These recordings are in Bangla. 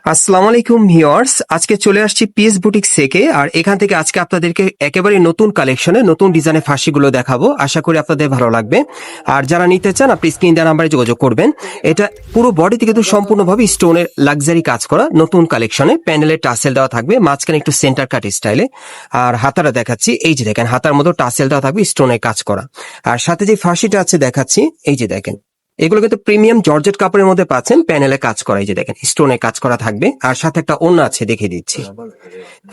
আসসালামু আলাইকুম ভিউয়ার্স, আজকে চলে আসছি পিএস বুটিক থেকে। আর এখান থেকে আজকে আপনাদেরকে একেবারে নতুন কালেকশনে নতুন ডিজাইনের ফাঁসিগুলো দেখাবো। আশা করি আপনাদের ভালো লাগবে। আর যারা নিতে চান আপনি স্ক্রিন দেওয়া নাম্বারে যোগাযোগ করবেন। এটা পুরো বডিতে কিন্তু সম্পূর্ণভাবে স্টোনের লাক্সারি কাজ করা নতুন কালেকশনে। প্যানেলে টাসেল দেওয়া থাকবে, মাঝখানে একটু সেন্টার কাট স্টাইলে। আর হাতাটা দেখাচ্ছি, এই যে দেখেন হাতার মতো টাসেল দেওয়া থাকবে, স্টোনের কাজ করা। আর সাথে যে ফাঁসিটা আছে দেখাচ্ছি, এই যে দেখেন এগুলো কিন্তু প্রিমিয়াম জর্জেট কাপড়ের মধ্যে পাচ্ছেন, প্যানেলে কাজ করা, এই যে দেখেন স্টোনে কাজ করা থাকবে। আর সাথে একটা ওড়না আছে, দেখিয়ে দিচ্ছি।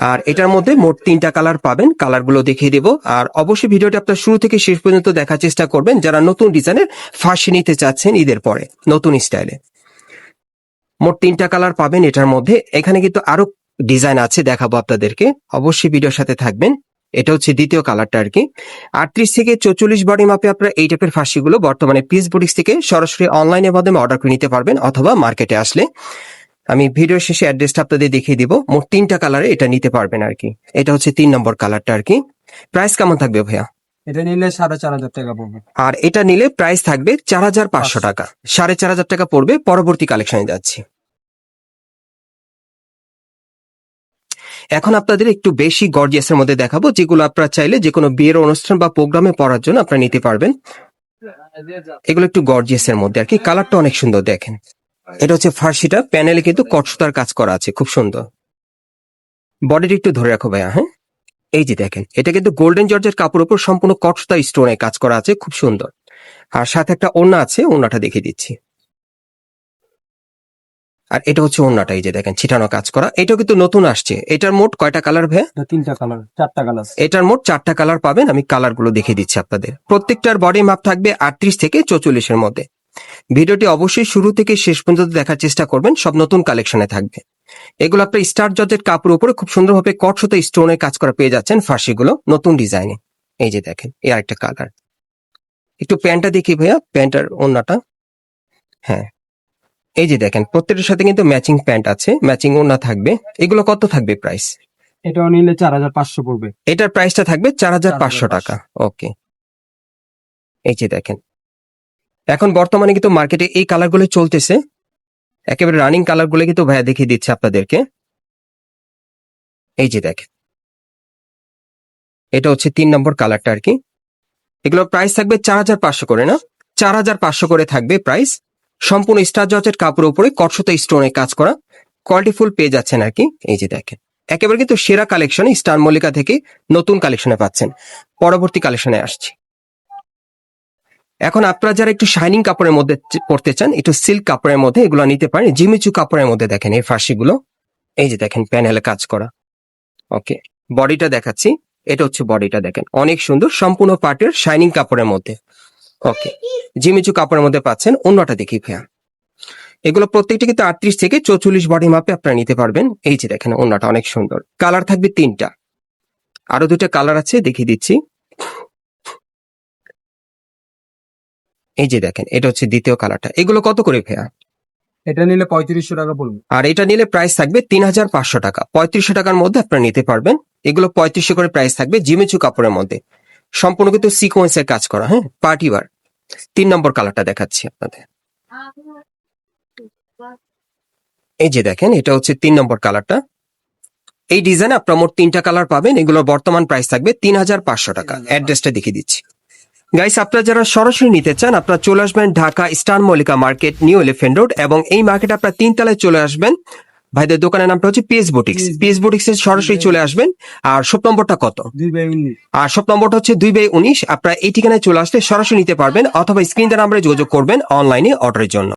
আর এটার মধ্যে মোট 3টা কালার পাবেন, কালার গুলো দেখিয়ে দেবো। আর অবশ্যই ভিডিওটি আপনার শুরু থেকে শেষ পর্যন্ত দেখার চেষ্টা করবেন যারা নতুন ডিজাইনের ফাঁসি নিতে চাচ্ছেন ঈদের পরে নতুন স্টাইলে। মোট 3টা কালার পাবেন এটার মধ্যে। এখানে কিন্তু আরো ডিজাইন আছে, দেখাবো আপনাদেরকে, অবশ্যই ভিডিওর সাথে থাকবেন। এটা হচ্ছে দ্বিতীয় কালারটা আর কি। 38 থেকে 44 বডি মাপে আপনারা এই টাইপের ফাঁসিগুলো বর্তমানে পিএস বুটিক্স থেকে সরাসরি অনলাইনের মাধ্যমে অর্ডার করে নিতে পারবেন, অথবা মার্কেটে আসলে। আমি ভিডিও শেষে অ্যাড্রেসটা আপনাদের দেখিয়ে দিব। মোট 3টা কালারে এটা নিতে পারবেন আর কি। এটা হচ্ছে 3 নম্বর কালারটা আর কি। প্রাইস কেমন থাকবে ভাইয়া? এটা নিলে 4,500 টাকা পড়বে। আর এটা নিলে প্রাইস থাকবে 4,500 টাকা, 4,500 টাকা পড়বে। পরবর্তী কালেকশনে যাচ্ছি। এখন আপনাদের একটু বেশি গর্জিয়াসের মধ্যে দেখাবো, যেগুলো আপনারা চাইলে যে কোনো বিয়ের অনুষ্ঠান বা প্রোগ্রামে পরার জন্য আপনারা নিতে পারবেন। এগুলো একটু গর্জিয়াসের মধ্যে আর কি। কালারটা অনেক সুন্দর, দেখেন। এটা হচ্ছে ফার্সিটা, প্যানেলে কিন্তু কটসুতার কাজ করা আছে, খুব সুন্দর। বডিটা একটু ধরে রাখো ভাইয়া, হ্যাঁ। এই যে দেখেন, এটা কিন্তু গোল্ডেন জর্জের কাপড়ের উপর সম্পূর্ণ কটসুতা স্টোনে কাজ করা আছে, খুব সুন্দর। আর সাথে একটা ওড়না আছে, ওড়নাটা দেখিয়ে দিচ্ছি। আর এটা হচ্ছে ওড়নাটা, এই যে দেখেন ছিটানো কাজ করা। এটাও কিন্তু নতুন আসছে। এটার মোট কয়টা কালার ভাইয়া? 3টা কালার, 4টা কালার। এটার মোট 4টা কালার পাবেন। আমি কালার গুলো দেখিয়ে দিচ্ছি আপনাদের। প্রত্যেকটার বডি মাপ থাকবে 38 থেকে 44 এর মধ্যে। ভিডিওটি অবশ্যই শুরু থেকে শেষ পর্যন্ত দেখার চেষ্টা করবেন, সব নতুন কালেকশনে থাকবে। এগুলো আপনার স্টার জর্জেট কাপড়ের উপরে খুব সুন্দরভাবে কটসুতা স্টোনের কাজ করা পেয়ে যাচ্ছেন ফাঁসিগুলো নতুন ডিজাইনে। এই যে দেখেন, এই আরেকটা কালার। একটু প্যান্টটা দেখি ভাইয়া, প্যান্টার ওড়নাটা। হ্যাঁ, এই যে দেখেন প্রত্যেকটার সাথে কিন্তু ম্যাচিং প্যান্ট আছে, ম্যাচিং ওড়না থাকবে। এগুলো কত থাকবে প্রাইস? এটাও নিলে 4,500 পড়বে। এটার প্রাইসটা থাকবে 4,500 টাকা। ওকে, এই যে দেখেন এখন বর্তমানে কিন্তু মার্কেটে এই কালারগুলো চলতেছে, একেবারে রানিং কালারগুলো কিন্তু ভাইয়া দেখিয়ে দিচ্ছে আপনাদেরকে। এই যে দেখেন, এটা হচ্ছে 3 নম্বর কালারটা আর কি। এগুলোর প্রাইস থাকবে 4,500 করে, না 4,500 করে থাকবে প্রাইস। সম্পূর্ণ স্টার জর্জেট কাপড়ের উপরে কটসুতা স্টোনে কাজ করা, কোয়ালিটি ফুল পেয়ে যাচ্ছেন আর কি। এই যে দেখেন, একেবারে কিন্তু সেরা কালেকশনে স্টার মল্লিকা থেকে নতুন কালেকশনে পাচ্ছেন। পরবর্তী কালেকশনে আসছি। এখন আপনারা যারা একটু শাইনিং কাপড়ের মধ্যে পড়তে চান, একটু সিল্ক কাপড়ের মধ্যে, এগুলো নিতে পারেন। জিমিচু কাপড়ের মধ্যে দেখেন এই ফাঁসিগুলো, এই যে দেখেন প্যানেলে কাজ করা। ওকে, বডিটা দেখাচ্ছি। এটা হচ্ছে বডিটা, দেখেন অনেক সুন্দর, সম্পূর্ণ পাটের শাইনিং কাপড়ের মধ্যে। ওকে, জিমিচু কাপড়ের মধ্যে পাচ্ছেন। অন্যটা দেখি ভাইয়া। এগুলো প্রত্যেকটা কিন্তু 38 থেকে 44 বডি মাপে আপনারা নিতে পারবেন। এই যে দেখেন অন্যটা অনেক সুন্দর। কালার থাকবে 3টা, আরো 2টা কালার আছে, দেখিয়ে দিচ্ছি। এই যে দেখেন, এটা হচ্ছে দ্বিতীয় কালারটা। এগুলো কত করে ভাইয়া? এটা নিলে 3500 টাকা পড়বে। আর এটা নিলে প্রাইস থাকবে 3,500 টাকা। 3500 টাকার মধ্যে আপনারা নিতে পারবেন। এগুলো 3500 করে প্রাইস থাকবে, জিমিচু কাপড়ের মধ্যে, সম্পূর্ণ কিন্তু সিকোয়েন্সের কাজ করা। হ্যাঁ, পার্টি ওয়্যার। 3 নম্বর কালারটা দেখাচ্ছি আপনাদের। এই যে দেখেন, এটা হচ্ছে 3 নম্বর কালারটা। এই ডিজাইনে আপনারা মোট 3টা কালার পাবেন। এগুলোর বর্তমান প্রাইস থাকবে 3,500 টাকা। অ্যাড্রেসটা দেখিয়ে দিচ্ছি। গাইস, আপনারা যারা সরাসরি নিতে চান আপনারা চলে আসবেন Dhaka star Mallika market, new elephant road. এবং এই মার্কেট আপনারা 3 তলায় চলে আসবেন। ভাইদের দোকানের নামটা হচ্ছে পিএস বুটিক্স। পিএস বুটিক্স এর সরাসরি চলে আসবেন। আর শপ নম্বরটা কত? 2/19। আর শপ নম্বরটা হচ্ছে 2/19। আপনারা এই ঠিকানায় চলে আসলে সরাসরি নিতে পারবেন, অথবা স্ক্রিন দেওয়া নাম্বারে যোগাযোগ করবেন অনলাইনে অর্ডারের জন্য।